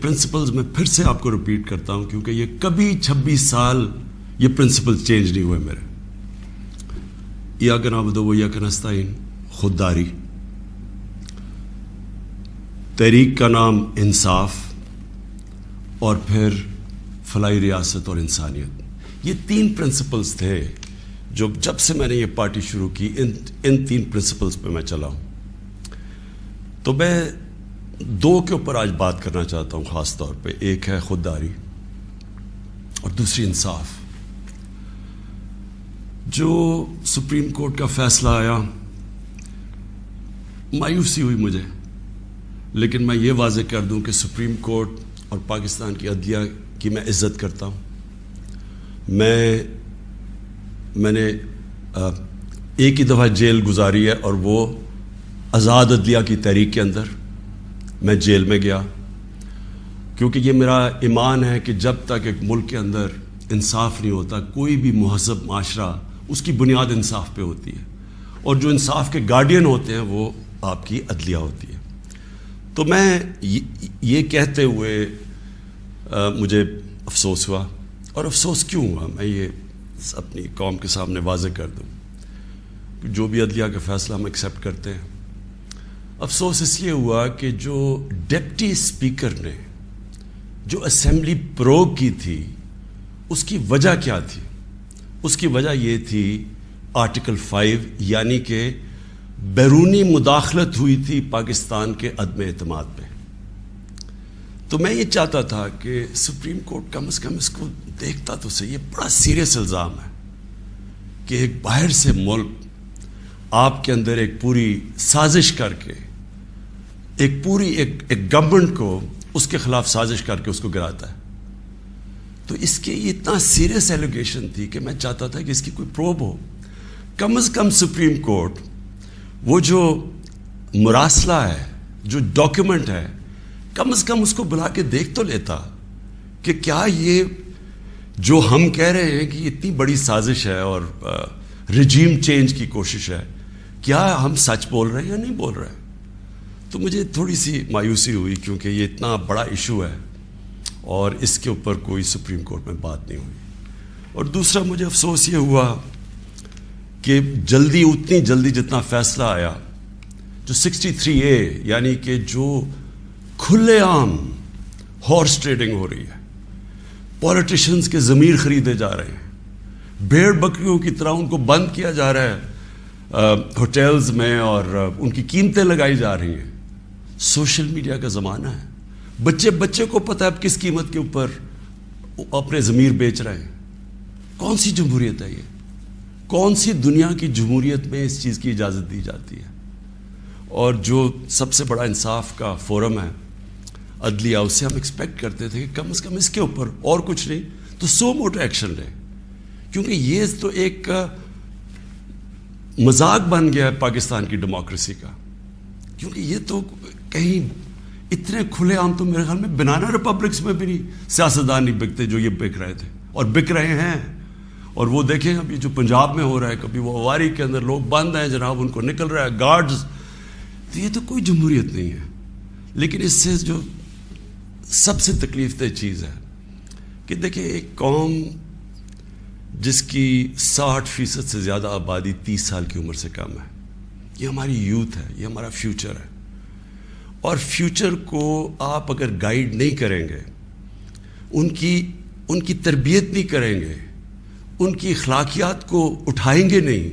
Principles میں پھر سے آپ کو ریپیٹ کرتا ہوں کیونکہ یہ کبھی 26 سال یہ پرنسپل چینج نہیں ہوئے میرے. ایاک نعبد و ایاک نستعین، خودداری، تحریک کا نام انصاف، اور پھر فلاحی ریاست اور انسانیت. یہ 3 پرنسپلز تھے جو جب سے میں نے یہ پارٹی شروع کی ان 3 پرنسپلز پہ میں چلا ہوں. تو میں 2 کے اوپر آج بات کرنا چاہتا ہوں خاص طور پہ. ایک ہے خودداری اور دوسری انصاف. جو سپریم کورٹ کا فیصلہ آیا مایوسی ہوئی مجھے، لیکن میں یہ واضح کر دوں کہ سپریم کورٹ اور پاکستان کی عدلیہ کی میں عزت کرتا ہوں. میں نے ایک ہی دفعہ جیل گزاری ہے اور وہ آزاد عدلیہ کی تحریک کے اندر میں جیل میں گیا، کیونکہ یہ میرا ایمان ہے کہ جب تک ایک ملک کے اندر انصاف نہیں ہوتا، کوئی بھی مہذب معاشرہ اس کی بنیاد انصاف پہ ہوتی ہے، اور جو انصاف کے گارڈین ہوتے ہیں وہ آپ کی عدلیہ ہوتی ہے. تو میں یہ کہتے ہوئے مجھے افسوس ہوا، اور افسوس کیوں ہوا میں یہ اپنی قوم کے سامنے واضح کر دوں. جو بھی عدلیہ کا فیصلہ ہم ایکسیپٹ کرتے ہیں، افسوس اس لیے ہوا کہ جو ڈپٹی اسپیکر نے جو اسمبلی پروگ کی تھی اس کی وجہ کیا تھی؟ اس کی وجہ یہ تھی آرٹیکل 5، یعنی کہ بیرونی مداخلت ہوئی تھی پاکستان کے عدم اعتماد پہ. تو میں یہ چاہتا تھا کہ سپریم کورٹ کم از کم اس کو دیکھتا تو صحیح. یہ بڑا سیریس الزام ہے کہ ایک باہر سے ملک آپ کے اندر ایک پوری سازش کر کے ایک گورنمنٹ کو اس کے خلاف سازش کر کے اس کو گراتا ہے. تو اس کے یہ اتنا سیریس ایلیگیشن تھی کہ میں چاہتا تھا کہ اس کی کوئی پروب ہو. کم از کم سپریم کورٹ وہ جو مراسلہ ہے، جو ڈاکیومنٹ ہے، کم از کم اس کو بلا کے دیکھ تو لیتا کہ کیا یہ جو ہم کہہ رہے ہیں کہ اتنی بڑی سازش ہے اور رجیم چینج کی کوشش ہے، کیا ہم سچ بول رہے ہیں یا نہیں بول رہے ہیں. تو مجھے تھوڑی سی مایوسی ہوئی کیونکہ یہ اتنا بڑا ایشو ہے اور اس کے اوپر کوئی سپریم کورٹ میں بات نہیں ہوئی. اور دوسرا مجھے افسوس یہ ہوا کہ اتنی جلدی جتنا فیصلہ آیا، جو 63A یعنی کہ جو کھلے عام ہارس ٹریڈنگ ہو رہی ہے، پولیٹیشنز کے ضمیر خریدے جا رہے ہیں، بھیڑ بکریوں کی طرح ان کو بند کیا جا رہا ہے ہوٹلز میں اور ان کی قیمتیں لگائی جا رہی ہیں. سوشل میڈیا کا زمانہ ہے، بچے کو پتہ ہے اب کس قیمت کے اوپر اپنے ضمیر بیچ رہے ہیں. کون سی جمہوریت ہے یہ؟ کون سی دنیا کی جمہوریت میں اس چیز کی اجازت دی جاتی ہے؟ اور جو سب سے بڑا انصاف کا فورم ہے عدلیہ، اس سے ہم ایکسپیکٹ کرتے تھے کہ کم از کم اس کے اوپر اور کچھ نہیں تو سو موٹو ایکشن لے، کیونکہ یہ تو ایک مذاق بن گیا ہے پاکستان کی ڈیموکریسی کا. کیونکہ یہ تو کہیں اتنے کھلے عام تو میرے خیال میں بنانا ریپبلکس میں بھی نہیں سیاستدان نہیں بکتے جو یہ بک رہے تھے اور بک رہے ہیں. اور وہ دیکھیں ابھی جو پنجاب میں ہو رہا ہے، کبھی وہ اواری کے اندر لوگ بند ہیں جناب، ان کو نکل رہا ہے گارڈز. تو یہ تو کوئی جمہوریت نہیں ہے. لیکن اس سے جو سب سے تکلیف دہ چیز ہے کہ دیکھیں ایک قوم جس کی 60% سے زیادہ آبادی 30 سال کی عمر سے کم ہے، یہ ہماری یوتھ ہے، یہ ہمارا فیوچر ہے. اور فیوچر کو آپ اگر گائیڈ نہیں کریں گے، ان کی تربیت نہیں کریں گے، ان کی اخلاقیات کو اٹھائیں گے نہیں،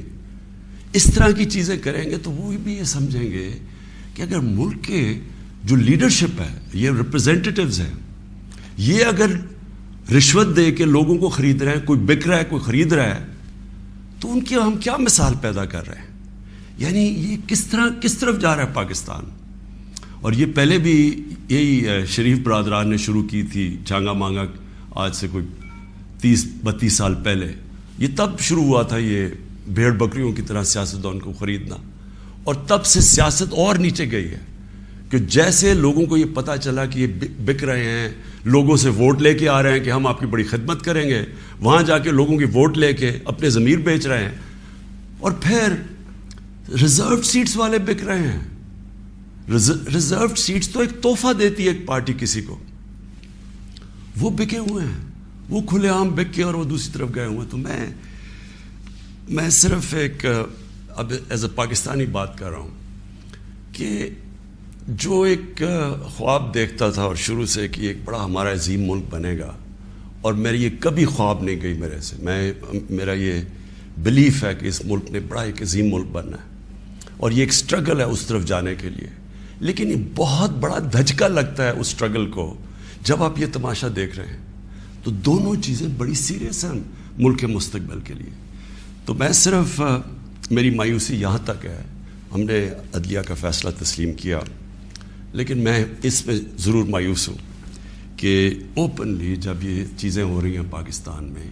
اس طرح کی چیزیں کریں گے، تو وہ بھی یہ سمجھیں گے کہ اگر ملک کے جو لیڈرشپ ہے، یہ ریپرزینٹیٹیوز ہیں، یہ اگر رشوت دے کے لوگوں کو خرید رہے ہیں، کوئی بک رہا ہے کوئی خرید رہا ہے، تو ان کی ہم کیا مثال پیدا کر رہے ہیں؟ یعنی یہ کس طرف جا رہا ہے پاکستان. اور یہ پہلے بھی یہی شریف برادران نے شروع کی تھی چانگا مانگا، آج سے کوئی 30-32 سال پہلے. یہ تب شروع ہوا تھا یہ بھیڑ بکریوں کی طرح سیاستدان کو خریدنا، اور تب سے سیاست اور نیچے گئی ہے کہ جیسے لوگوں کو یہ پتہ چلا کہ یہ بک رہے ہیں، لوگوں سے ووٹ لے کے آ رہے ہیں کہ ہم آپ کی بڑی خدمت کریں گے، وہاں جا کے لوگوں کی ووٹ لے کے اپنے ضمیر بیچ رہے ہیں. اور پھر ریزروڈ سیٹس والے بک رہے ہیں. ریزروڈ سیٹس تو ایک تحفہ دیتی ہے ایک پارٹی کسی کو. وہ بکے ہوئے ہیں، وہ کھلے عام بک کے اور وہ دوسری طرف گئے ہوئے ہیں. تو میں صرف ایک اب ایز اے پاکستانی بات کر رہا ہوں کہ جو ایک خواب دیکھتا تھا اور شروع سے کہ ایک بڑا ہمارا عظیم ملک بنے گا، اور میری یہ کبھی خواب نہیں گئی میرے سے، میرا یہ بلیف ہے کہ اس ملک نے بڑا ایک عظیم ملک بننا ہے، اور یہ ایک سٹرگل ہے اس طرف جانے کے لیے. لیکن یہ بہت بڑا دھچکا لگتا ہے اس سٹرگل کو جب آپ یہ تماشا دیکھ رہے ہیں. تو دونوں چیزیں بڑی سیریس ہیں ملک کے مستقبل کے لیے. تو میں صرف میری مایوسی یہاں تک ہے. ہم نے عدلیہ کا فیصلہ تسلیم کیا، لیکن میں اس میں ضرور مایوس ہوں کہ اوپنلی جب یہ چیزیں ہو رہی ہیں پاکستان میں،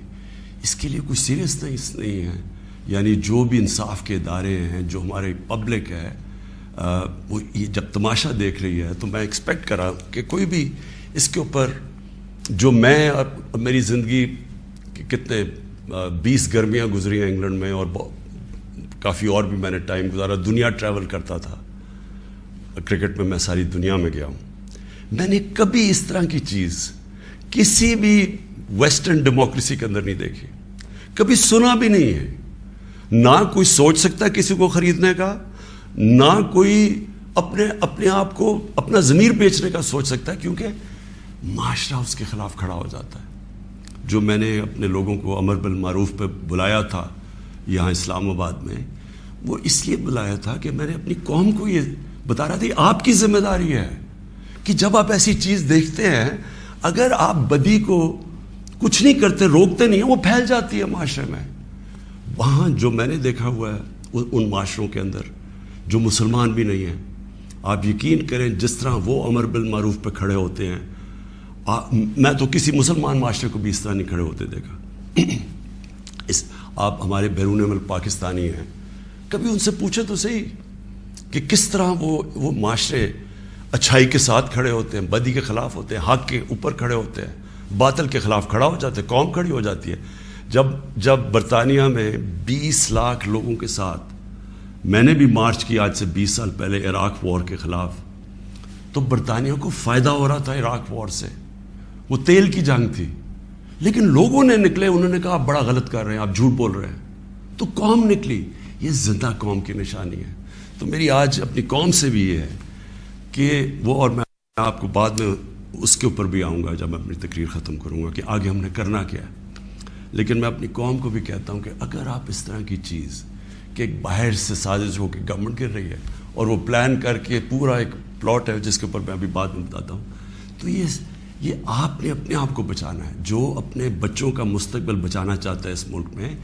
اس کے لیے کوئی سیریسنس نہیں ہے. یعنی جو بھی انصاف کے ادارے ہیں، جو ہمارے پبلک ہے، وہ یہ جب تماشا دیکھ رہی ہے تو میں ایکسپیکٹ کر رہا کہ کوئی بھی اس کے اوپر، جو میں اور میری زندگی کتنے 20 گرمیاں گزری ہیں انگلینڈ میں، اور کافی اور بھی میں نے ٹائم گزارا، دنیا ٹریول کرتا تھا. کرکٹ میں ساری دنیا میں گیا ہوں. میں نے کبھی اس طرح کی چیز کسی بھی ویسٹرن ڈیموکریسی کے اندر نہیں دیکھی، کبھی سنا بھی نہیں ہے. نہ کوئی سوچ سکتا ہے کسی کو خریدنے کا، نہ کوئی اپنے آپ کو اپنا ضمیر بیچنے کا سوچ سکتا ہے، کیونکہ معاشرہ اس کے خلاف کھڑا ہو جاتا ہے. جو میں نے اپنے لوگوں کو امر بالمعروف پہ بلایا تھا یہاں اسلام آباد میں، وہ اس لیے بلایا تھا کہ میں نے اپنی قوم کو یہ بتا رہا تھا آپ کی ذمہ داری ہے کہ جب آپ ایسی چیز دیکھتے ہیں، اگر آپ بدی کو کچھ نہیں کرتے، روکتے نہیں ہیں، وہ پھیل جاتی ہے معاشرے میں. وہاں جو میں نے دیکھا ہوا ہے ان معاشروں کے اندر جو مسلمان بھی نہیں ہیں، آپ یقین کریں جس طرح وہ امر بالمعروف پہ کھڑے ہوتے ہیں، میں تو کسی مسلمان معاشرے کو بھی اس طرح نہیں کھڑے ہوتے دیکھا. آپ ہمارے بیرون ملک پاکستانی ہیں، کبھی ان سے پوچھے تو صحیح کہ کس طرح وہ معاشرے اچھائی کے ساتھ کھڑے ہوتے ہیں، بدی کے خلاف ہوتے ہیں، حق کے اوپر کھڑے ہوتے ہیں، باطل کے خلاف کھڑا ہو جاتے ہیں، قوم کھڑی ہو جاتی ہے. جب برطانیہ میں 20 لاکھ لوگوں کے ساتھ میں نے بھی مارچ کی آج سے 20 سال پہلے عراق وار کے خلاف، تو برطانیہ کو فائدہ ہو رہا تھا عراق وار سے. وہ تیل کی جنگ تھی، لیکن لوگوں نے نکلے، انہوں نے کہا آپ بڑا غلط کر رہے ہیں، آپ جھوٹ بول رہے ہیں. تو قوم نکلی. یہ زندہ قوم کی نشانی ہے. تو میری آج اپنی قوم سے بھی یہ ہے کہ وہ، اور میں آپ کو بعد میں اس کے اوپر بھی آؤں گا جب میں اپنی تقریر ختم کروں گا کہ آگے ہم نے کرنا کیا ہے. لیکن میں اپنی قوم کو بھی کہتا ہوں کہ اگر آپ اس طرح کی چیز کہ ایک باہر سے سازش ہو کے گورنمنٹ گر رہی ہے اور وہ پلان کر کے پورا ایک پلاٹ ہے جس کے اوپر میں ابھی بعد میں بتاتا ہوں، تو یہ آپ نے اپنے آپ کو بچانا ہے. جو اپنے بچوں کا مستقبل بچانا چاہتا ہے اس ملک میں،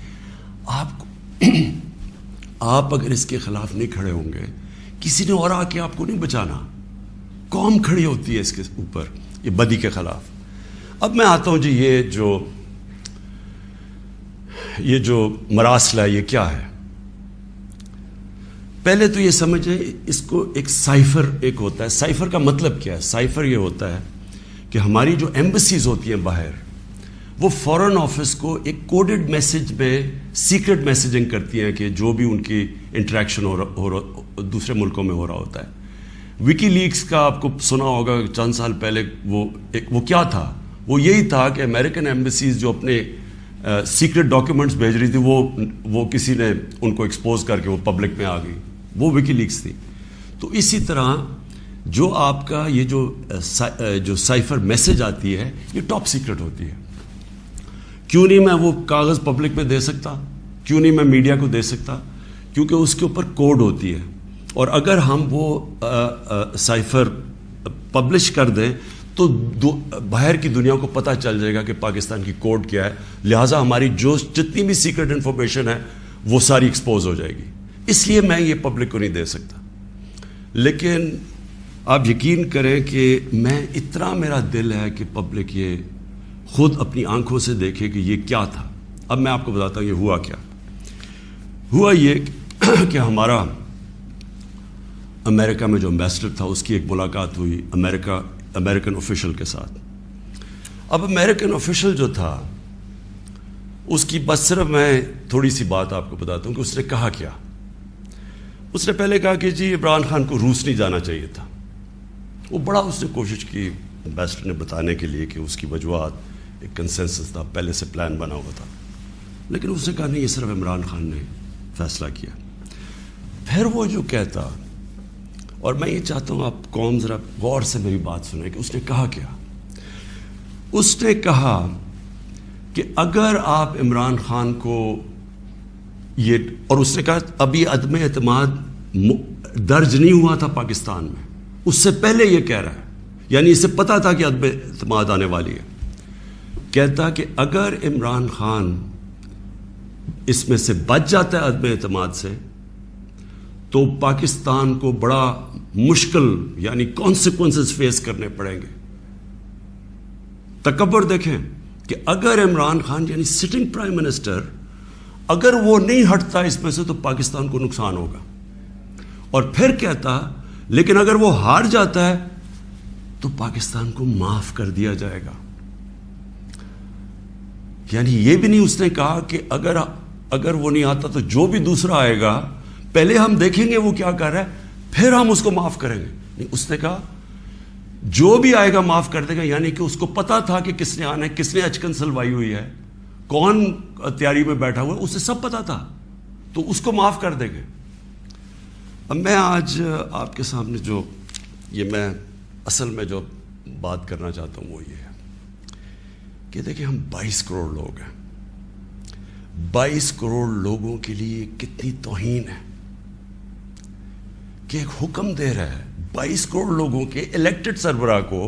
آپ اگر اس کے خلاف نہیں کھڑے ہوں گے، کسی نے اور آ کے آپ کو نہیں بچانا. قوم کھڑی ہوتی ہے اس کے اوپر، یہ بدی کے خلاف. اب میں آتا ہوں جی، یہ جو مراسلہ ہے یہ کیا ہے. پہلے تو یہ سمجھیں اس کو ایک سائفر ایک ہوتا ہے. سائفر کا مطلب کیا ہے؟ سائفر یہ ہوتا ہے کہ ہماری جو ایمبیسیز ہوتی ہیں باہر، وہ فورن آفس کو ایک کوڈڈ میسج میں سیکرٹ میسیجنگ کرتی ہیں کہ جو بھی ان کی انٹریکشن دوسرے ملکوں میں ہو رہا ہوتا ہے. وکی لیکس کا آپ کو سنا ہوگا چند سال پہلے. وہ کیا تھا؟ وہ یہی تھا کہ امریکن ایمبیسیز جو اپنے سیکرٹ ڈاکیومنٹس بھیج رہی تھی، وہ کسی نے ان کو ایکسپوز کر کے وہ پبلک میں آ گئی. وہ وکی لیکس تھی. تو اسی طرح جو آپ کا یہ جو سائفر میسج آتی ہے، یہ ٹاپ سیکرٹ ہوتی ہے. کیوں نہیں میں وہ کاغذ پبلک میں دے سکتا؟ کیوں نہیں میں میڈیا کو دے سکتا؟ کیونکہ اس کے اوپر کوڈ ہوتی ہے، اور اگر ہم وہ سائفر پبلش کر دیں تو باہر کی دنیا کو پتہ چل جائے گا کہ پاکستان کی کوڈ کیا ہے. لہٰذا ہماری جتنی بھی سیکرٹ انفارمیشن ہے وہ ساری ایکسپوز ہو جائے گی. اس لیے میں یہ پبلک کو نہیں دے سکتا. لیکن آپ یقین کریں کہ اتنا میرا دل ہے کہ پبلک یہ خود اپنی آنکھوں سے دیکھے کہ یہ کیا تھا. اب میں آپ کو بتاتا ہوں یہ ہوا کیا. ہوا یہ کہ ہمارا امریکہ میں جو امبیسڈر تھا اس کی ایک ملاقات ہوئی امریکن آفیشل کے ساتھ. اب امریکن آفیشل جو تھا اس کی بس صرف میں تھوڑی سی بات آپ کو بتاتا ہوں کہ اس نے کہا کیا. اس نے پہلے کہا کہ جی عمران خان کو روس نہیں جانا چاہیے تھا. وہ بڑا اس نے کوشش کی امبیسڈر نے بتانے کے لیے کہ اس کی وجوہات ایک کنسنسس تھا، پہلے سے پلان بنا ہوا تھا، لیکن اس نے کہا نہیں، یہ صرف عمران خان نے فیصلہ کیا۔ پھر وہ جو کہتا، اور میں یہ چاہتا ہوں آپ قوم ذرا غور سے میری بات سنیں کہ اس نے کہا کیا۔ اس نے کہا کہ اگر آپ عمران خان کو یہ، اور اس نے کہا ابھی عدم اعتماد درج نہیں ہوا تھا پاکستان میں، اس سے پہلے یہ کہہ رہا ہے، یعنی اسے پتا تھا کہ عدم اعتماد آنے والی ہے۔ کہتا کہ اگر عمران خان اس میں سے بچ جاتا ہے عدم اعتماد سے، تو پاکستان کو بڑا مشکل یعنی کانسیکوینسز فیس کرنے پڑیں گے۔ تکبر دیکھیں کہ اگر عمران خان یعنی سٹنگ پرائم منسٹر اگر وہ نہیں ہٹتا اس میں سے تو پاکستان کو نقصان ہوگا۔ اور پھر کہتا لیکن اگر وہ ہار جاتا ہے تو پاکستان کو معاف کر دیا جائے گا۔ یعنی یہ بھی نہیں اس نے کہا کہ اگر وہ نہیں آتا تو جو بھی دوسرا آئے گا پہلے ہم دیکھیں گے وہ کیا کر رہا ہے پھر ہم اس کو معاف کریں گے۔ نہیں، اس نے کہا جو بھی آئے گا معاف کر دے گا، یعنی کہ اس کو پتا تھا کہ کس نے آنا ہے، کس نے اچکن سلوائی ہوئی ہے، کون تیاری میں بیٹھا ہوا ہے، اسے سب پتا تھا، تو اس کو معاف کر دیں گے۔ اب میں آج آپ کے سامنے جو میں اصل میں جو بات کرنا چاہتا ہوں وہ یہ ہے کہ دیکھیں ہم 22 کروڑ لوگ ہیں، 22 کروڑ لوگوں کے لیے کتنی توہین ہے کہ ایک حکم دے رہا ہے 22 کروڑ لوگوں کے الیکٹڈ سربراہ کو،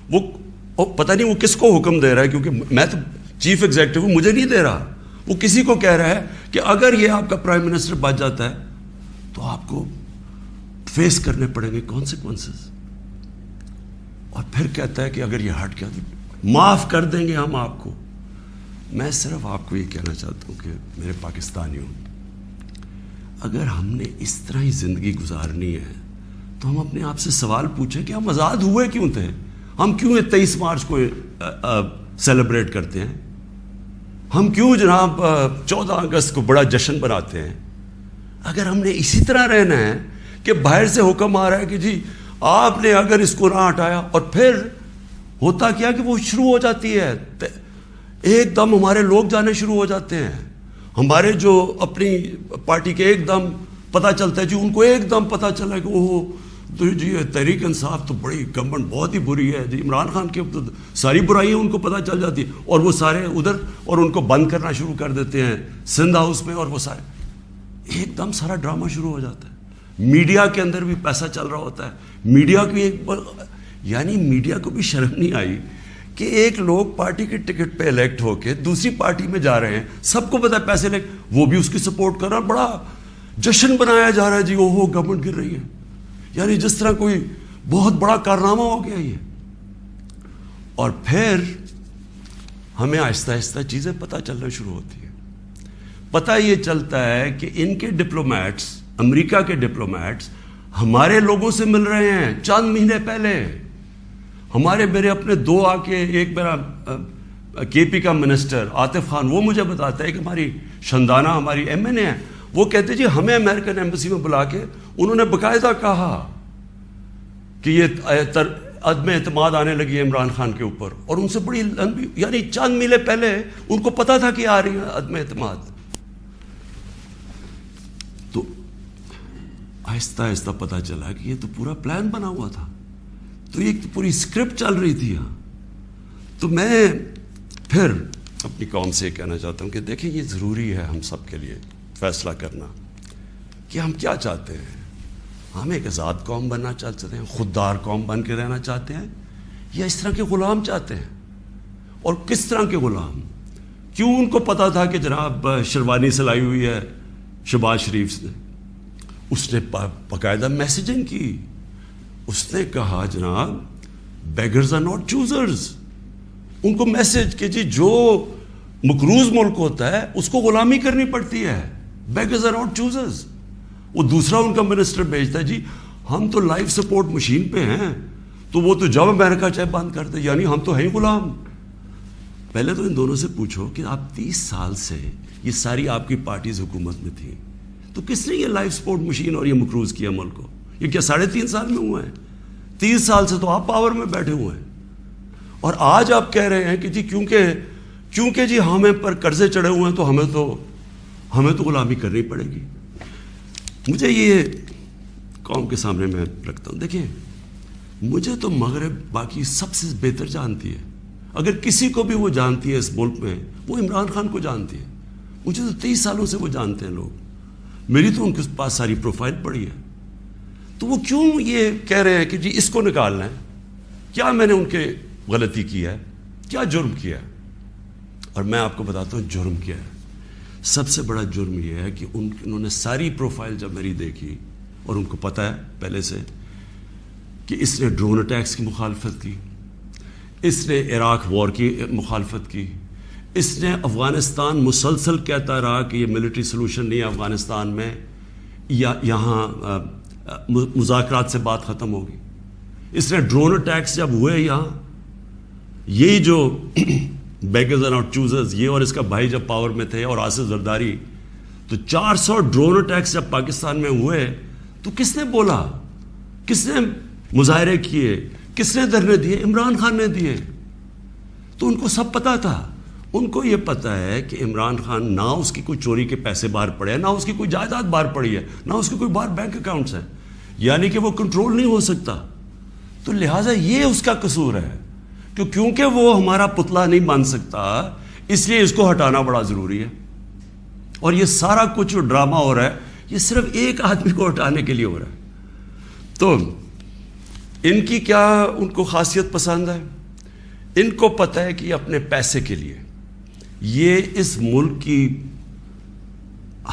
وہ پتہ نہیں وہ کس کو حکم دے رہا ہے، کیونکہ میں تو چیف ایگزیکٹو ہوں، مجھے نہیں دے رہا، وہ کسی کو کہہ رہا ہے کہ اگر یہ آپ کا پرائم منسٹر بچ جاتا ہے تو آپ کو فیس کرنے پڑیں گے کانسیکوینسز۔ اور پھر کہتا ہے کہ اگر یہ ہٹ گیا تو معاف کر دیں گے ہم آپ کو۔ میں صرف آپ کو یہ کہنا چاہتا ہوں کہ میرے پاکستانیوں، اگر ہم نے اس طرح ہی زندگی گزارنی ہے تو ہم اپنے آپ سے سوال پوچھیں کہ ہم آزاد ہوئے کیوں تھے؟ ہم کیوں 23 مارچ کو سیلیبریٹ کرتے ہیں؟ ہم کیوں جناب 14 اگست کو بڑا جشن بناتے ہیں؟ اگر ہم نے اسی طرح رہنا ہے کہ باہر سے حکم آ رہا ہے کہ جی آپ نے اگر اس کو نہ ہٹایا، اور پھر ہوتا کیا کہ وہ شروع ہو جاتی ہے، ایک دم ہمارے لوگ جانے شروع ہو جاتے ہیں، ہمارے جو اپنی پارٹی کے ایک دم پتہ چلتا ہے جی، ان کو ایک دم پتہ چلا کہ وہ تو جی تحریک انصاف تو بڑی گورنمنٹ بہت ہی بری ہے جی، عمران خان کی ساری برائیاں ان کو پتہ چل جاتی ہیں، اور وہ سارے ادھر اور ان کو بند کرنا شروع کر دیتے ہیں سندھ ہاؤس میں، اور وہ سارے ایک دم سارا ڈرامہ شروع ہو جاتا ہے۔ میڈیا کے اندر بھی پیسہ چل رہا ہوتا ہے، میڈیا کی یعنی میڈیا کو بھی شرم نہیں آئی کہ ایک لوگ پارٹی کے ٹکٹ پہ الیکٹ ہو کے دوسری پارٹی میں جا رہے ہیں، سب کو پتا ہے پیسے لے، وہ بھی اس کی سپورٹ کر رہا ہے، بڑا جشن بنایا جا رہا ہے جی وہ گورنمنٹ گر رہی ہے، یعنی جس طرح کوئی بہت بڑا کارنامہ ہو گیا یہ۔ اور پھر ہمیں آہستہ آہستہ چیزیں پتہ چلنا شروع ہوتی ہیں۔ پتہ یہ چلتا ہے کہ ان کے ڈپلومیٹس، امریکہ کے ڈپلومیٹس ہمارے لوگوں سے مل رہے ہیں چند مہینے پہلے، میرے اپنے دو آ کے، ایک میرا کے پی کا منسٹر عاطف خان، وہ مجھے بتاتا ہے کہ ہماری شندانہ ہماری ایم این اے ہے، وہ کہتے جی ہمیں امریکن ایمبیسی میں بلا کے انہوں نے باقاعدہ کہا کہ یہ عدم اعتماد آنے لگی ہے عمران خان کے اوپر، اور ان سے بڑی لمبی یعنی چند مہینے پہلے ان کو پتا تھا کہ آ رہی ہے عدم اعتماد۔ تو آہستہ آہستہ پتہ چلا کہ یہ تو پورا پلان بنا ہوا تھا، تو یہ پوری اسکرپٹ چل رہی تھی یہاں۔ تو میں پھر اپنی قوم سے یہ کہنا چاہتا ہوں کہ دیکھیں یہ ضروری ہے ہم سب کے لیے فیصلہ کرنا کہ ہم کیا چاہتے ہیں۔ ہم ایک آزاد قوم بننا چاہتے ہیں، خوددار قوم بن کے رہنا چاہتے ہیں، یا اس طرح کے غلام چاہتے ہیں؟ اور کس طرح کے غلام؟ کیوں ان کو پتا تھا کہ جناب شیروانی سلائی ہوئی ہے شہباز شریف نے؟ اس نے باقاعدہ میسیجنگ کی، اس نے کہا جناب بیگرز آر ناٹ چوزرز، ان کو میسج کہ جی جو مقروض ملک ہوتا ہے اس کو غلامی کرنی پڑتی ہے، بیگرز آر ناٹ چوزرز۔ وہ دوسرا ان کا منسٹر بھیجتا ہے جی ہم تو لائف سپورٹ مشین پہ ہیں، تو وہ تو جب امریکہ چاہے بند کر دے، یعنی ہم تو ہیں غلام۔ پہلے تو ان دونوں سے پوچھو کہ آپ 30 سال سے یہ ساری آپ کی پارٹیز حکومت میں تھیں، تو کس نے یہ لائف سپورٹ مشین اور یہ مقروض کیا ملک کو؟ یہ کیا 3.5 سال میں ہوا ہے؟ 30 سال سے تو آپ پاور میں بیٹھے ہوئے ہیں، اور آج آپ کہہ رہے ہیں کہ جی کیونکہ جی ہمیں پر قرضے چڑھے ہوئے ہیں تو ہمیں تو غلامی کرنی پڑے گی. مجھے یہ قوم کے سامنے میں رکھتا ہوں. دیکھیں مجھے تو مغرب باقی سب سے بہتر جانتی ہے. اگر کسی کو بھی وہ جانتی ہے اس ملک میں وہ عمران خان کو جانتی ہے. مجھے تو 23 سالوں سے وہ جانتے ہیں لوگ. میری تو ان کے پاس ساری پروفائل پڑی ہے. تو وہ کیوں یہ کہہ رہے ہیں کہ جی اس کو نکالنا ہے؟ کیا میں نے ان کے غلطی کی ہے؟ کیا جرم کیا ہے؟ اور میں آپ کو بتاتا ہوں جرم کیا ہے. سب سے بڑا جرم یہ ہے کہ انہوں نے ساری پروفائل جب میری دیکھی اور ان کو پتہ ہے پہلے سے کہ اس نے ڈرون اٹیکس کی مخالفت کی, اس نے عراق وار کی مخالفت کی, اس نے افغانستان مسلسل کہتا رہا کہ یہ ملٹری سلوشن نہیں ہے افغانستان میں, یا یہاں مذاکرات سے بات ختم ہوگی. اس نے ڈرون اٹیکس جب ہوئے یہاں, یہی جو بیگرز اور چوزرز یہ اور اس کا بھائی جب پاور میں تھے اور آصف زرداری, تو 400 ڈرون اٹیکس جب پاکستان میں ہوئے تو کس نے بولا, کس نے مظاہرے کیے, کس نے دھرنے دیے؟ عمران خان نے دیے. تو ان کو سب پتا تھا. ان کو یہ پتا ہے کہ عمران خان نہ اس کی کوئی چوری کے پیسے باہر پڑے ہیں, نہ اس کی کوئی جائیداد باہر پڑی ہے, نہ اس کے کوئی باہر بینک اکاؤنٹس ہیں, یعنی کہ وہ کنٹرول نہیں ہو سکتا. تو لہٰذا یہ اس کا قصور ہے کہ کیونکہ وہ ہمارا پتلا نہیں بن سکتا اس لیے اس کو ہٹانا بڑا ضروری ہے. اور یہ سارا کچھ جو ڈرامہ ہو رہا ہے یہ صرف ایک آدمی کو ہٹانے کے لیے ہو رہا ہے. تو ان کی کیا ان کو خاصیت پسند ہے؟ ان کو پتہ ہے کہ یہ اپنے پیسے کے لیے یہ اس ملک کی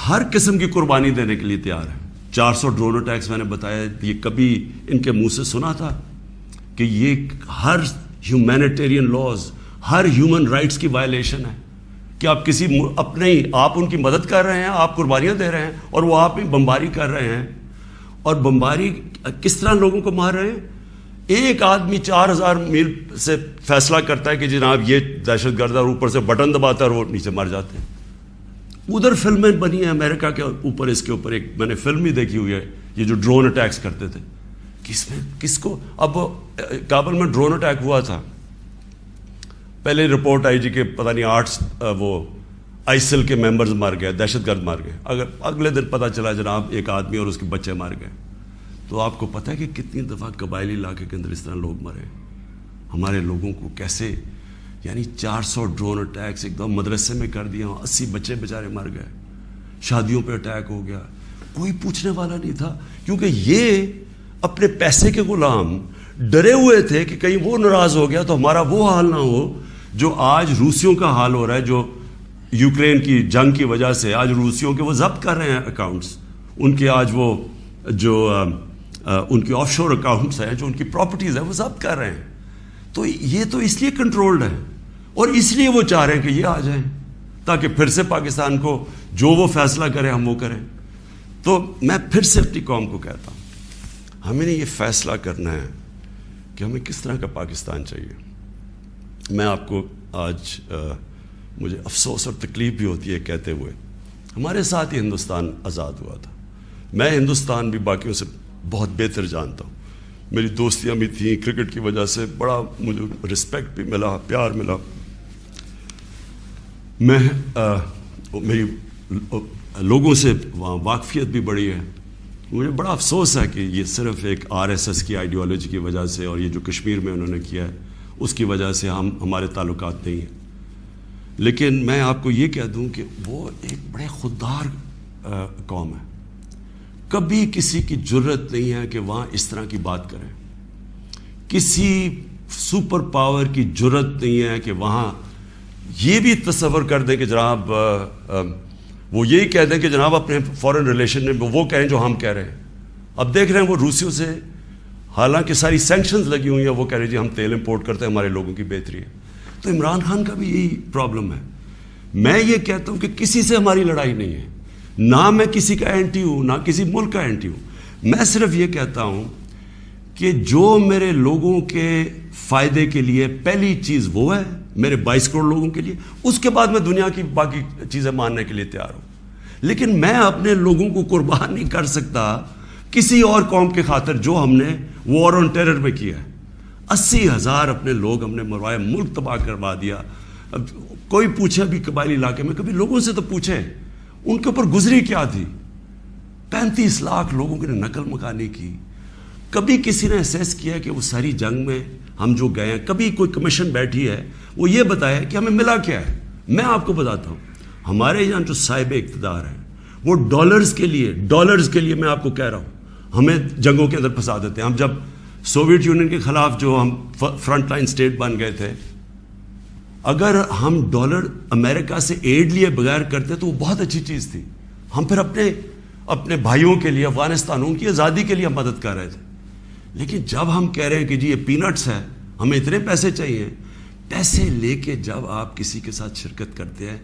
ہر قسم کی قربانی دینے کے لیے تیار ہے. 400 ڈرون اٹیکس میں نے بتایا, یہ کبھی ان کے منہ سے سنا تھا کہ یہ ہر ہیومینیٹیرین لاز, ہر ہیومن رائٹس کی وائلیشن ہے کہ آپ کسی آپ ان کی مدد کر رہے ہیں, آپ قربانیاں دے رہے ہیں اور وہ آپ ہی بمباری کر رہے ہیں. اور بمباری کس طرح لوگوں کو مار رہے ہیں؟ ایک آدمی 4000 میل سے فیصلہ کرتا ہے کہ جناب یہ دہشت گرد, اور اوپر سے بٹن دباتا ہے اور وہ نیچے مر جاتے ہیں. ادھر فلمیں بنی ہیں امریکہ کے اوپر, اس کے اوپر ایک میں نے فلم بھی دیکھی ہوئی ہے, یہ جو ڈرون اٹیکس کرتے تھے. کس کو اب کابل میں ڈرون اٹیک ہوا تھا, پہلے رپورٹ آئی جی کہ پتہ نہیں 8 وہ آئسل کے ممبرز مار گئے, دہشت گرد مار گئے. اگلے دن پتہ چلا جناب ایک آدمی اور اس کے بچے مار گئے. تو آپ کو پتہ ہے کہ کتنی دفعہ قبائلی علاقے کے اندر اس طرح لوگ مرے, ہمارے لوگوں کو کیسے, یعنی 400 ڈرون اٹیکس ایک دم مدرسے میں کر دیا, 80 بچے بیچارے مر گئے, شادیوں پہ اٹیک ہو گیا, کوئی پوچھنے والا نہیں تھا. کیونکہ یہ اپنے پیسے کے غلام ڈرے ہوئے تھے کہ کہیں وہ ناراض ہو گیا تو ہمارا وہ حال نہ ہو جو آج روسیوں کا حال ہو رہا ہے, جو یوکرین کی جنگ کی وجہ سے آج روسیوں کے وہ ضبط کر رہے ہیں اکاؤنٹس, ان کے آج وہ جو ان کی آف شور اکاؤنٹس ہیں, جو ان کی پراپرٹیز ہیں وہ ضبط کر رہے ہیں. تو یہ تو اس لیے کنٹرولڈ ہے اور اس لیے وہ چاہ رہے ہیں کہ یہ آ جائیں تاکہ پھر سے پاکستان کو جو وہ فیصلہ کریں ہم وہ کریں. تو میں پھر سے اپنی قوم کو کہتا ہوں ہمیں نے یہ فیصلہ کرنا ہے کہ ہمیں کس طرح کا پاکستان چاہیے. میں آپ کو آج مجھے افسوس اور تکلیف بھی ہوتی ہے کہتے ہوئے, ہمارے ساتھ ہی ہندوستان آزاد ہوا تھا. میں ہندوستان بھی باقیوں سے بہت بہتر جانتا ہوں, میری دوستیاں بھی تھیں, کرکٹ کی وجہ سے بڑا مجھے رسپیکٹ بھی ملا, پیار ملا. میں میری لوگوں سے وہاں واقفیت بھی بڑی ہے. مجھے بڑا افسوس ہے کہ یہ صرف ایک RSS کی آئیڈیالوجی کی وجہ سے اور یہ جو کشمیر میں انہوں نے کیا ہے اس کی وجہ سے ہمارے تعلقات نہیں ہیں. لیکن میں آپ کو یہ کہہ دوں کہ وہ ایک بڑے خوددار قوم ہے. کبھی کسی کی جرت نہیں ہے کہ وہاں اس طرح کی بات کریں. کسی سپر پاور کی جرت نہیں ہے کہ وہاں یہ بھی تصور کر دیں کہ جناب وہ یہی کہہ دیں کہ جناب اپنے فورن ریلیشن میں وہ کہیں جو ہم کہہ رہے ہیں. اب دیکھ رہے ہیں وہ روسیوں سے حالانکہ ساری سینکشنز لگی ہوئی ہیں وہ کہہ رہے ہیں جی ہم تیل امپورٹ کرتے ہیں, ہمارے لوگوں کی بہتری ہے. تو عمران خان کا بھی یہی پرابلم ہے. میں یہ کہتا ہوں کہ کسی سے ہماری لڑائی نہیں ہے, نہ میں کسی کا اینٹی ہوں نہ کسی ملک کا اینٹی ہوں. میں صرف یہ کہتا ہوں کہ جو میرے لوگوں کے فائدے کے لیے پہلی چیز وہ ہے, میرے 22 کروڑ لوگوں کے لیے, اس کے بعد میں دنیا کی باقی چیزیں ماننے کے لیے تیار ہوں. لیکن میں اپنے لوگوں کو قربان نہیں کر سکتا کسی اور قوم کے خاطر جو ہم نے وار آن ٹیرر میں کیا ہے. 80,000 اپنے لوگ ہم نے مروایا, ملک تباہ کروا دیا. اب کوئی پوچھے بھی قبائلی علاقے میں, کبھی لوگوں سے تو پوچھیں ان کے اوپر گزری کیا تھی. 35 لاکھ لوگوں کی نقل مکانی کی. کبھی کسی نے اسیس کیا کہ وہ ساری جنگ میں ہم جو گئے ہیں, کبھی کوئی کمیشن بیٹھی ہے وہ یہ بتایا کہ ہمیں ملا کیا ہے؟ میں آپ کو بتاتا ہوں, ہمارے یہاں جو صاحب اقتدار ہیں وہ ڈالرز کے لیے میں آپ کو کہہ رہا ہوں ہمیں جنگوں کے اندر پھنسا دیتے ہیں. ہم جب سوویت یونین کے خلاف جو ہم فرنٹ لائن سٹیٹ بن گئے تھے, اگر ہم ڈالر امریکہ سے ایڈ لیے بغیر کرتے تو وہ بہت اچھی چیز تھی. ہم پھر اپنے بھائیوں کے لیے, افغانستان ان کی آزادی کے لیے ہم مدد کر رہے تھے. لیکن جب ہم کہہ رہے ہیں کہ جی یہ پینٹس ہے, ہمیں اتنے پیسے چاہیے, پیسے لے کے جب آپ کسی کے ساتھ شرکت کرتے ہیں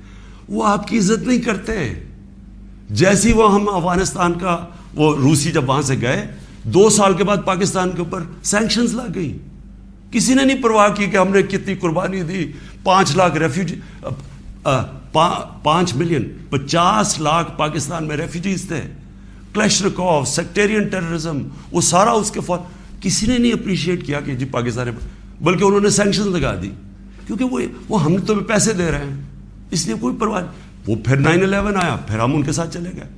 وہ آپ کی عزت نہیں کرتے. جیسی وہ ہم افغانستان کا وہ روسی جب وہاں سے گئے 2 سال کے بعد پاکستان کے اوپر سینکشنز لگ گئی. کسی نے نہیں پرواہ کی کہ ہم نے کتنی قربانی دی. 5 لاکھ ریفیوجی, 5 ملین 50 لاکھ پاکستان میں ریفیوجیز تھے. کلیشنکوف, سیکٹیرین ٹیررزم, وہ سارا اس کے کسی نے نہیں اپریشیٹ کیا کہ جی پاکستان, بلکہ انہوں نے سینکشن لگا دی کیونکہ وہ ہم تو پیسے دے رہے ہیں, اس لیے کوئی پرواہ نہیں. وہ پھر 9/11 آیا, پھر ہم ان کے ساتھ چلے گئے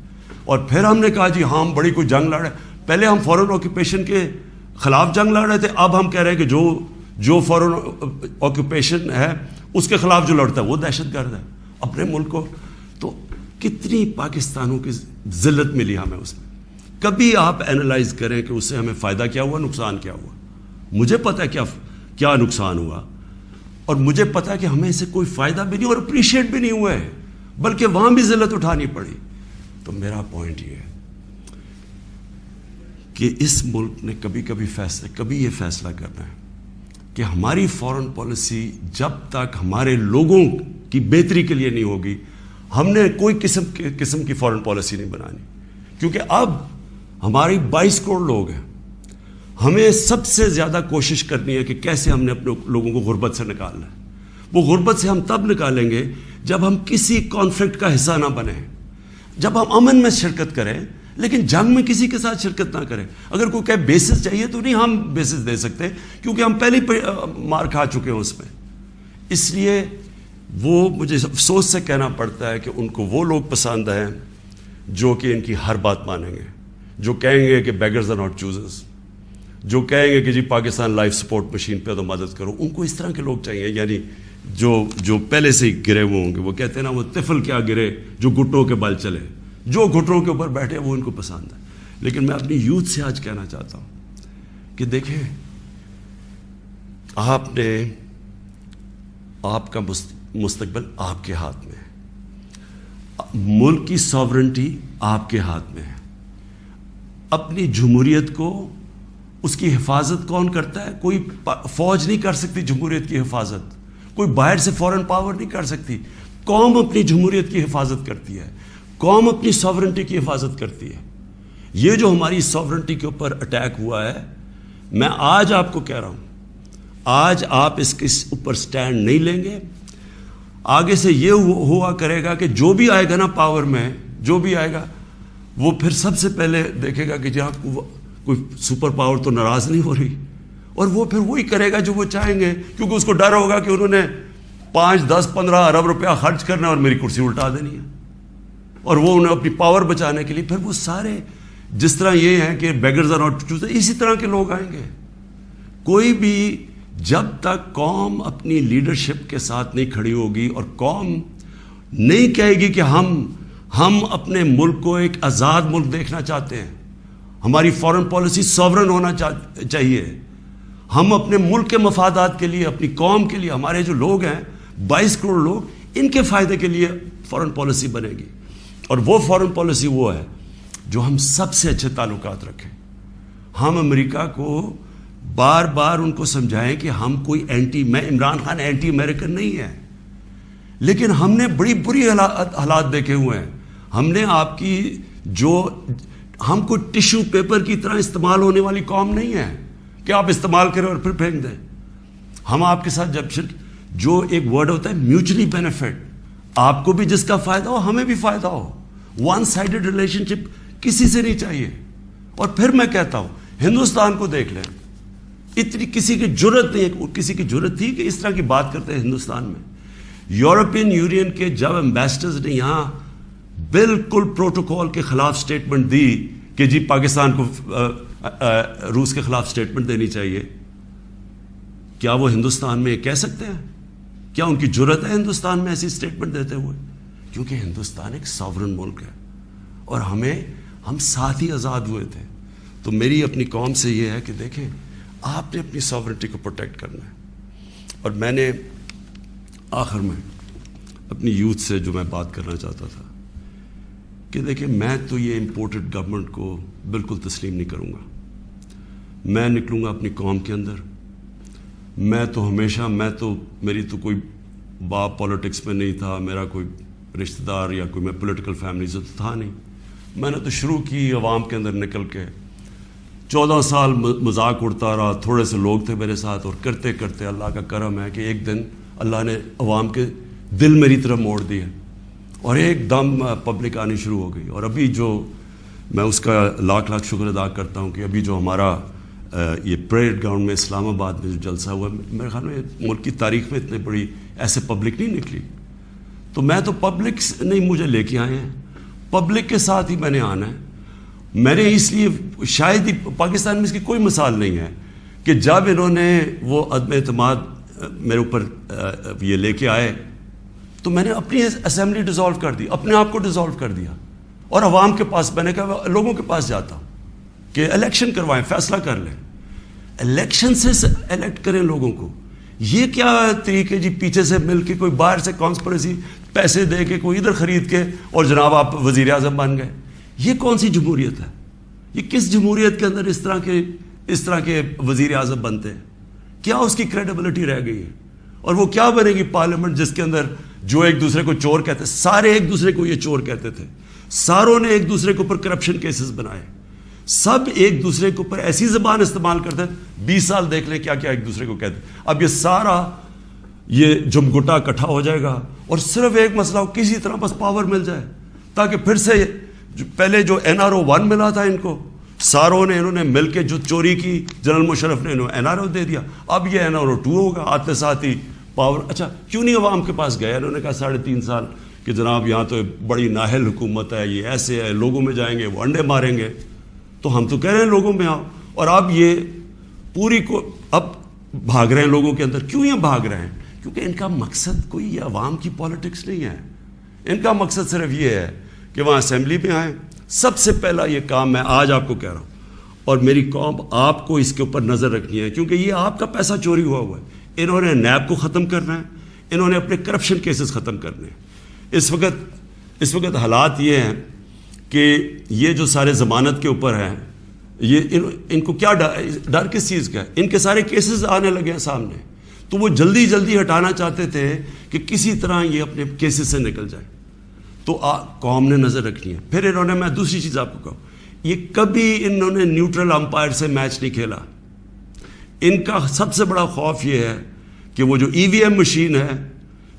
اور پھر ہم نے کہا جی ہاں ہم بڑی کوئی جنگ لڑ رہے ہیں. پہلے ہم فورن آکوپیشن کے خلاف جنگ لڑ رہے تھے, اب ہم کہہ رہے ہیں کہ جو فورن آکوپیشن ہے اس کے خلاف جو لڑتا ہے وہ دہشت گرد ہے. اپنے ملک کو تو کتنی پاکستانوں کی ذلت ملی ہمیں اس میں. کبھی آپ اینالائز کریں کہ اس سے ہمیں فائدہ کیا ہوا, نقصان کیا ہوا. مجھے پتہ ہے کیا نقصان ہوا, اور مجھے پتہ ہے کہ ہمیں اسے کوئی فائدہ بھی نہیں اور اپریشیٹ بھی نہیں ہوا ہے, بلکہ وہاں بھی ذلت اٹھانی پڑی. تو میرا پوائنٹ یہ ہے کہ اس ملک نے کبھی یہ فیصلہ کرنا ہے کہ ہماری فورن پالیسی جب تک ہمارے لوگوں کی بہتری کے لیے نہیں ہوگی, ہم نے کوئی قسم کی فورن پالیسی نہیں بنانی. کیونکہ اب ہماری 22 کروڑ لوگ ہیں, ہمیں سب سے زیادہ کوشش کرنی ہے کہ کیسے ہم نے اپنے لوگوں کو غربت سے نکالنا ہے. وہ غربت سے ہم تب نکالیں گے جب ہم کسی کانفلکٹ کا حصہ نہ بنیں, جب ہم امن میں شرکت کریں لیکن جنگ میں کسی کے ساتھ شرکت نہ کریں. اگر کوئی کہے بیسس چاہیے تو نہیں ہم بیسس دے سکتے, کیونکہ ہم پہلے مار کھا چکے ہیں اس میں. اس لیے وہ مجھے افسوس سے کہنا پڑتا ہے کہ ان کو وہ لوگ پسند ہیں جو کہ ان کی ہر بات مانیں گے, جو کہیں گے کہ بیگرز آر ناٹ چوزرز, جو کہیں گے کہ جی پاکستان لائف سپورٹ مشین پہ تو مدد کرو. ان کو اس طرح کے لوگ چاہیے, یعنی جو پہلے سے ہی گرے ہوئے ہوں گے. وہ کہتے ہیں نا وہ طفل کیا گرے جو گھٹنوں کے بل چلے, جو گھٹنوں کے اوپر بیٹھے وہ ان کو پسند ہے. لیکن میں اپنی یوتھ سے آج کہنا چاہتا ہوں کہ دیکھیں, آپ کا مستقبل آپ کے ہاتھ میں ہے, ملک کی ساورنٹی آپ کے ہاتھ میں ہے. اپنی جمہوریت کو, اس کی حفاظت کون کرتا ہے؟ کوئی فوج نہیں کر سکتی جمہوریت کی حفاظت, کوئی باہر سے فورن پاور نہیں کر سکتی. قوم اپنی جمہوریت کی حفاظت کرتی ہے, قوم اپنی ساورنٹی کی حفاظت کرتی ہے. یہ جو ہماری ساورنٹی کے اوپر اٹیک ہوا ہے, میں آج آپ کو کہہ رہا ہوں, آج آپ اس کے اوپر سٹینڈ نہیں لیں گے, آگے سے یہ ہوا کرے گا کہ جو بھی آئے گا نا پاور میں, جو بھی آئے گا وہ پھر سب سے پہلے دیکھے گا کہ جی آپ کو کوئی سپر پاور تو ناراض نہیں ہو رہی, اور وہ پھر وہی کرے گا جو وہ چاہیں گے, کیونکہ اس کو ڈر ہوگا کہ انہوں نے 5, 10, 15 ارب روپیہ خرچ کرنا اور میری کرسی الٹا دینی ہے. اور وہ انہیں اپنی پاور بچانے کے لیے پھر وہ سارے, جس طرح یہ ہیں کہ بیگرز آر ناٹ چوزرز, اسی طرح کے لوگ آئیں گے. کوئی بھی جب تک قوم اپنی لیڈرشپ کے ساتھ نہیں کھڑی ہوگی اور قوم نہیں کہے گی کہ ہم اپنے ملک کو ایک آزاد ملک دیکھنا چاہتے ہیں, ہماری فورن پالیسی ساورن ہونا چاہیے, ہم اپنے ملک کے مفادات کے لیے, اپنی قوم کے لیے, ہمارے جو لوگ ہیں 22 کروڑ لوگ, ان کے فائدے کے لیے فورن پالیسی بنے گی. اور وہ فورن پالیسی وہ ہے جو ہم سب سے اچھے تعلقات رکھیں. ہم امریکہ کو بار بار ان کو سمجھائیں کہ ہم کوئی میں عمران خان اینٹی امریکن نہیں ہے, لیکن ہم نے بڑی بری حالات دیکھے ہوئے ہیں. ہم نے آپ کی ہم کوئی ٹیشو پیپر کی طرح استعمال ہونے والی قوم نہیں ہے کہ آپ استعمال کریں اور پھر پھینک دیں. ہم آپ کے ساتھ جو ایک ورڈ ہوتا ہے میوچلی بینیفٹ, آپ کو بھی جس کا فائدہ ہو ہمیں بھی فائدہ ہو. ون سائیڈڈ ریلیشن شپ کسی سے نہیں چاہیے. اور پھر میں کہتا ہوں ہندوستان کو دیکھ لیں, اتنی کسی کی جرت نہیں ہے, کسی کی جرت تھی کہ اس طرح کی بات کرتے ہیں ہندوستان میں. یورپین یونین کے جب ایمبیسڈرز نے یہاں بالکل پروٹوکول کے خلاف سٹیٹمنٹ دی کہ جی پاکستان کو روس کے خلاف سٹیٹمنٹ دینی چاہیے, کیا وہ ہندوستان میں کہہ سکتے ہیں؟ کیا ان کی جرت ہے ہندوستان میں ایسی سٹیٹمنٹ دیتے ہوئے؟ کیونکہ ہندوستان ایک ساورن ملک ہے اور ہم ساتھ ہی آزاد ہوئے تھے. تو میری اپنی قوم سے یہ ہے کہ دیکھیں, آپ نے اپنی ساورنٹی کو پروٹیکٹ کرنا ہے. اور میں نے آخر میں اپنی یوتھ سے جو میں بات کرنا چاہتا تھا کہ دیکھیں, میں تو یہ امپورٹڈ گورنمنٹ کو بالکل تسلیم نہیں کروں گا. میں نکلوں گا اپنی قوم کے اندر. میں تو ہمیشہ میری تو کوئی باپ پالیٹکس میں نہیں تھا, میرا کوئی رشتہ دار یا کوئی میں پولیٹیکل فیملی سے تو تھا نہیں. میں نے تو شروع کی عوام کے اندر نکل کے 14 سال مذاق اڑتا رہا. تھوڑے سے لوگ تھے میرے ساتھ, اور کرتے کرتے اللہ کا کرم ہے کہ ایک دن اللہ نے عوام کے دل میری طرف موڑ دیے اور ایک دم پبلک آنی شروع ہو گئی. اور ابھی جو میں اس کا لاکھ لاکھ شکر ادا کرتا ہوں کہ ابھی جو ہمارا یہ پریڈ گراؤنڈ میں اسلام آباد میں جو جلسہ ہوا, میرے خیال میں ملک کی تاریخ میں اتنے بڑی ایسے پبلک نہیں نکلی. تو میں تو پبلک نہیں مجھے لے کے آئے ہیں, پبلک کے ساتھ ہی میں نے آنا ہے. میں نے اس لیے شاید ہی پاکستان میں اس کی کوئی مثال نہیں ہے کہ جب انہوں نے وہ عدم اعتماد میرے اوپر یہ لے کے آئے تو میں نے اپنی اسمبلی ڈیزالو کر دی, اپنے آپ کو ڈیزالو کر دیا, اور عوام کے پاس میں نے کہا لوگوں کے پاس جاتا ہوں کہ الیکشن کروائیں, فیصلہ کر لیں, الیکشن سے الیکٹ کریں لوگوں کو. یہ کیا طریقے جی پیچھے سے مل کے کوئی باہر سے کانسپریسی پیسے دے کے کوئی ادھر خرید کے اور جناب آپ وزیر اعظم بن گئے؟ یہ کون سی جمہوریت ہے؟ یہ کس جمہوریت کے اندر اس طرح کے وزیر اعظم بنتے ہیں؟ کیا اس کی کریڈیبلٹی رہ گئی ہے؟ اور وہ کیا بنے گی پارلیمنٹ جس کے اندر جو ایک دوسرے کو چور کہتے, سارے ایک دوسرے کو یہ چور کہتے تھے, ساروں نے ایک دوسرے کے اوپر کرپشن کیسز بنائے, سب ایک دوسرے کے اوپر ایسی زبان استعمال کرتے ہیں. 20 سال دیکھ لیں کیا کیا ایک دوسرے کو کہتے. اب یہ سارا یہ جمگٹا اکٹھا ہو جائے گا اور صرف ایک مسئلہ ہو, کسی طرح بس پاور مل جائے تاکہ پھر سے پہلے جو NRO 1 ملا تھا ان کو, ساروں نے انہوں نے مل کے جو چوری کی, جنرل مشرف نے انہوں NRO دے دیا. اب یہ NRO 2 ہوگا, آتے ساتھ ہی پاور. اچھا کیوں نہیں عوام کے پاس گیا؟ انہوں نے کہا 3.5 سال کہ جناب یہاں تو بڑی نااہل حکومت ہے, یہ ایسے ہے, لوگوں میں جائیں گے وہ انڈے ماریں گے. تو ہم تو کہہ رہے ہیں لوگوں میں آؤ, اور اب یہ پوری کو اب بھاگ رہے ہیں لوگوں کے اندر. کیوں یہ بھاگ رہے ہیں؟ کیونکہ ان کا مقصد کوئی یہ عوام کی پالیٹکس نہیں ہے. ان کا مقصد صرف یہ ہے کہ وہاں اسمبلی میں آئیں. سب سے پہلا یہ کام میں آج آپ کو کہہ رہا ہوں, اور میری قوم آپ کو اس کے اوپر نظر رکھنی ہے, کیونکہ یہ آپ کا پیسہ چوری ہوا ہے. انہوں نے نیب کو ختم کرنا ہے, انہوں نے اپنے کرپشن کیسز ختم کرنے ہیں. اس وقت حالات یہ ہیں کہ یہ جو سارے ضمانت کے اوپر ہیں, یہ ان کو کیا ڈر کس چیز کا ہے؟ ان کے سارے کیسز آنے لگے ہیں سامنے, تو وہ جلدی جلدی ہٹانا چاہتے تھے کہ کسی طرح یہ اپنے کیسز سے نکل جائے. تو قوم نے نظر رکھنی ہے. پھر انہوں نے, میں دوسری چیز آپ کو کہوں, یہ کبھی انہوں نے نیوٹرل امپائر سے میچ نہیں کھیلا. ان کا سب سے بڑا خوف یہ ہے کہ وہ جو EVM مشین ہے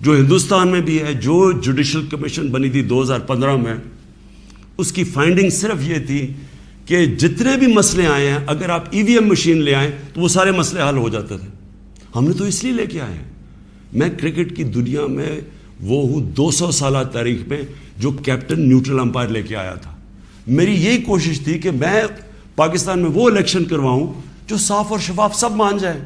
جو ہندوستان میں بھی ہے, جو جوڈیشل کمیشن بنی تھی 2015 میں, اس کی فائنڈنگ صرف یہ تھی کہ جتنے بھی مسئلے آئے ہیں اگر آپ EVM مشین لے آئیں تو وہ سارے مسئلے حل ہو جاتے تھے. ہم نے تو اس لیے لے کے آئے ہیں. میں کرکٹ کی دنیا میں وہ ہوں 200 سالہ تاریخ میں جو کیپٹن نیوٹرل امپائر لے کے آیا تھا. میری یہی کوشش تھی کہ میں پاکستان میں وہ الیکشن کرواؤں جو صاف اور شفاف سب مان جائیں,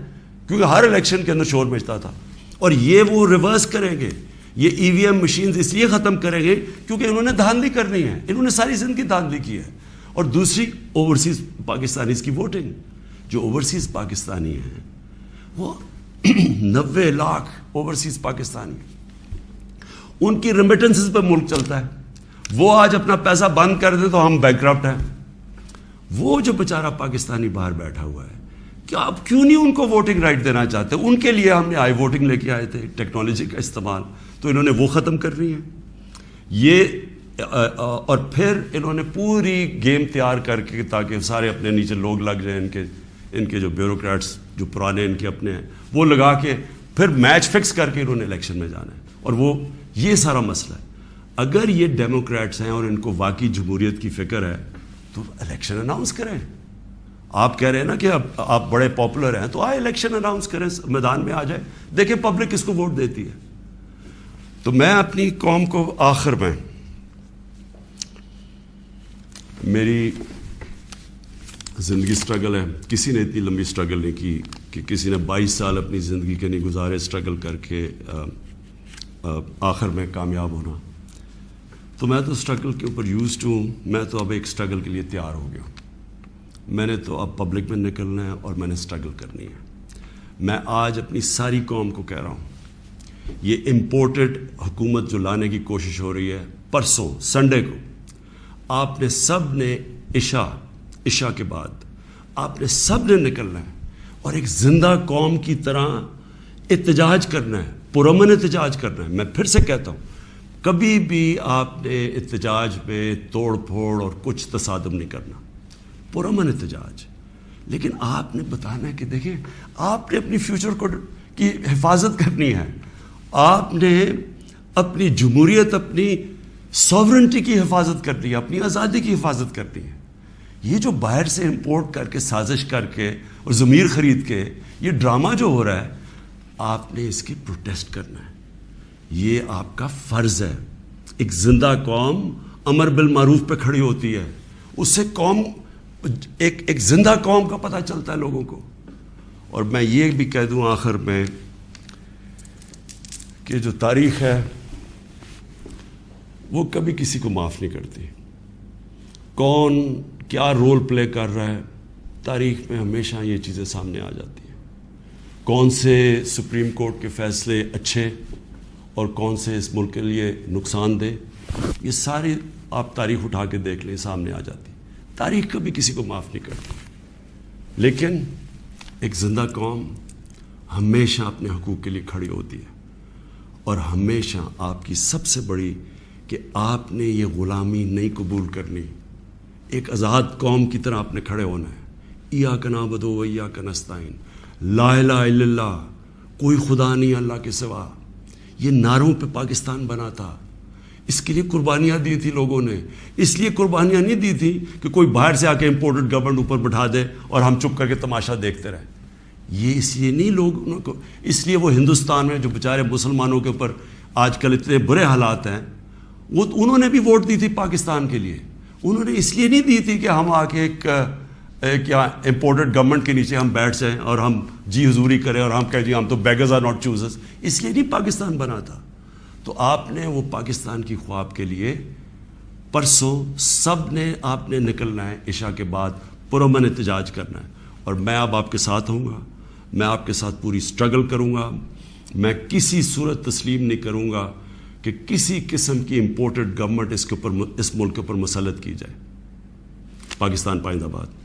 کیونکہ ہر الیکشن کے اندر شور مچتا تھا. اور یہ وہ ریورس کریں گے, یہ EVM مشینز اس لیے ختم کریں گے کیونکہ انہوں نے دھاندلی کرنی ہے. انہوں نے ساری زندگی دھاندلی کی ہے. اور دوسری اوورسیز پاکستانیز کی ووٹنگ, جو اوورسیز پاکستانی ہیں وہ 90 لاکھ اوورسیز پاکستانی, ان کی ریمیٹنسز پہ ملک چلتا ہے. وہ آج اپنا پیسہ بند کر دے تو ہم بینکرپٹ ہیں. وہ جو بیچارہ پاکستانی باہر بیٹھا ہوا ہے, کیا آپ کیوں نہیں ان کو ووٹنگ رائٹ دینا چاہتے؟ ان کے لیے ہم نے آئی ووٹنگ لے کے آئے تھے, ٹیکنالوجی کا استعمال, تو انہوں نے وہ ختم کرنی ہے. یہ اور پھر انہوں نے پوری گیم تیار کر کے تاکہ سارے اپنے نیچے لوگ لگ جائیں, ان کے جو بیوروکریٹس جو پرانے ان کے اپنے ہیں وہ لگا کے پھر میچ فکس کر کے انہوں نے الیکشن میں جانا ہے. اور وہ یہ سارا مسئلہ ہے. اگر یہ ڈیموکریٹس ہیں اور ان کو واقعی جمہوریت کی فکر ہے تو الیکشن اناؤنس کریں. آپ کہہ رہے ہیں نا کہ اب آپ بڑے پاپولر ہیں تو آئے الیکشن اناؤنس کریں, میدان میں آ جائے, دیکھیں پبلک کس کو ووٹ دیتی ہے. تو میں اپنی قوم کو آخر میں, میری زندگی سٹرگل ہے, کسی نے اتنی لمبی سٹرگل نہیں کی کہ کسی نے 22 سال اپنی زندگی کے نہیں گزارے سٹرگل کر کے آخر میں کامیاب ہونا. تو میں تو سٹرگل کے اوپر یوزڈ ہوں, میں تو اب ایک سٹرگل کے لیے تیار ہو گیا ہوں. میں نے تو اب پبلک میں نکلنا ہے اور میں نے سٹرگل کرنی ہے. میں آج اپنی ساری قوم کو کہہ رہا ہوں, یہ امپورٹڈ حکومت جو لانے کی کوشش ہو رہی ہے, پرسوں سنڈے کو آپ نے سب نے عشاء کے بعد آپ نے سب نے نکلنا ہے اور ایک زندہ قوم کی طرح احتجاج کرنا ہے, پرامن احتجاج کرنا ہے. میں پھر سے کہتا ہوں, کبھی بھی آپ نے احتجاج میں توڑ پھوڑ اور کچھ تصادم نہیں کرنا, پرامن احتجاج. لیکن آپ نے بتانا ہے کہ دیکھیں آپ نے اپنی فیوچر کو کی حفاظت کرنی ہے, آپ نے اپنی جمہوریت, اپنی ساورنٹی کی حفاظت کرنی ہے, اپنی آزادی کی حفاظت کرنی ہے. یہ جو باہر سے امپورٹ کر کے سازش کر کے اور ضمیر خرید کے یہ ڈرامہ جو ہو رہا ہے, آپ نے اس کی پروٹیسٹ کرنا ہے. یہ آپ کا فرض ہے. ایک زندہ قوم امر بالمعروف پہ کھڑی ہوتی ہے, اس سے قوم ایک زندہ قوم کا پتہ چلتا ہے لوگوں کو. اور میں یہ بھی کہہ دوں آخر میں کہ جو تاریخ ہے وہ کبھی کسی کو معاف نہیں کرتی. کون کیا رول پلے کر رہا ہے, تاریخ میں ہمیشہ یہ چیزیں سامنے آ جاتی ہیں. کون سے سپریم کورٹ کے فیصلے اچھے اور کون سے اس ملک کے لیے نقصان دہ, یہ ساری آپ تاریخ اٹھا کے دیکھ لیں, سامنے آ جاتی. تاریخ کبھی کسی کو معاف نہیں کرتی. لیکن ایک زندہ قوم ہمیشہ اپنے حقوق کے لیے کھڑی ہوتی ہے, اور ہمیشہ آپ کی سب سے بڑی کہ آپ نے یہ غلامی نہیں قبول کرنی. ایک آزاد قوم کی طرح آپ نے کھڑے ہونا ہے. ایاک نعبد و ایاک نستعین, لا الہ الا اللہ, کوئی خدا نہیں اللہ کے سوا. یہ نعروں پہ پاکستان بنا تھا, اس کے لیے قربانیاں دی تھی لوگوں نے. اس لیے قربانیاں نہیں دی تھی کہ کوئی باہر سے آ کے امپورٹڈ گورنمنٹ اوپر بٹھا دے اور ہم چپ کر کے تماشا دیکھتے رہیں. یہ اس لیے نہیں لوگوں کو, اس لیے وہ ہندوستان میں جو بیچارے مسلمانوں کے اوپر آج کل اتنے برے حالات ہیں, وہ انہوں نے بھی ووٹ دی تھی پاکستان کے لیے. انہوں نے اس لیے نہیں دی تھی کہ ہم آ کے ایک امپورٹڈ گورنمنٹ کے نیچے ہم بیٹھ جائیں اور ہم جی حضوری کریں اور ہم کہیں جی ہم تو بیگرز آر ناٹ چوزرز. اس لیے نہیں پاکستان بنا تھا. تو آپ نے وہ پاکستان کی خواب کے لیے پرسوں سب نے آپ نے نکلنا ہے, عشاء کے بعد پرامن احتجاج کرنا ہے. اور میں اب آپ کے ساتھ ہوں گا, میں آپ کے ساتھ پوری سٹرگل کروں گا. میں کسی صورت تسلیم نہیں کروں گا کہ کسی قسم کی امپورٹڈ گورنمنٹ اس ملک کے اوپر مسلط کی جائے. پاکستان پائندہ باد.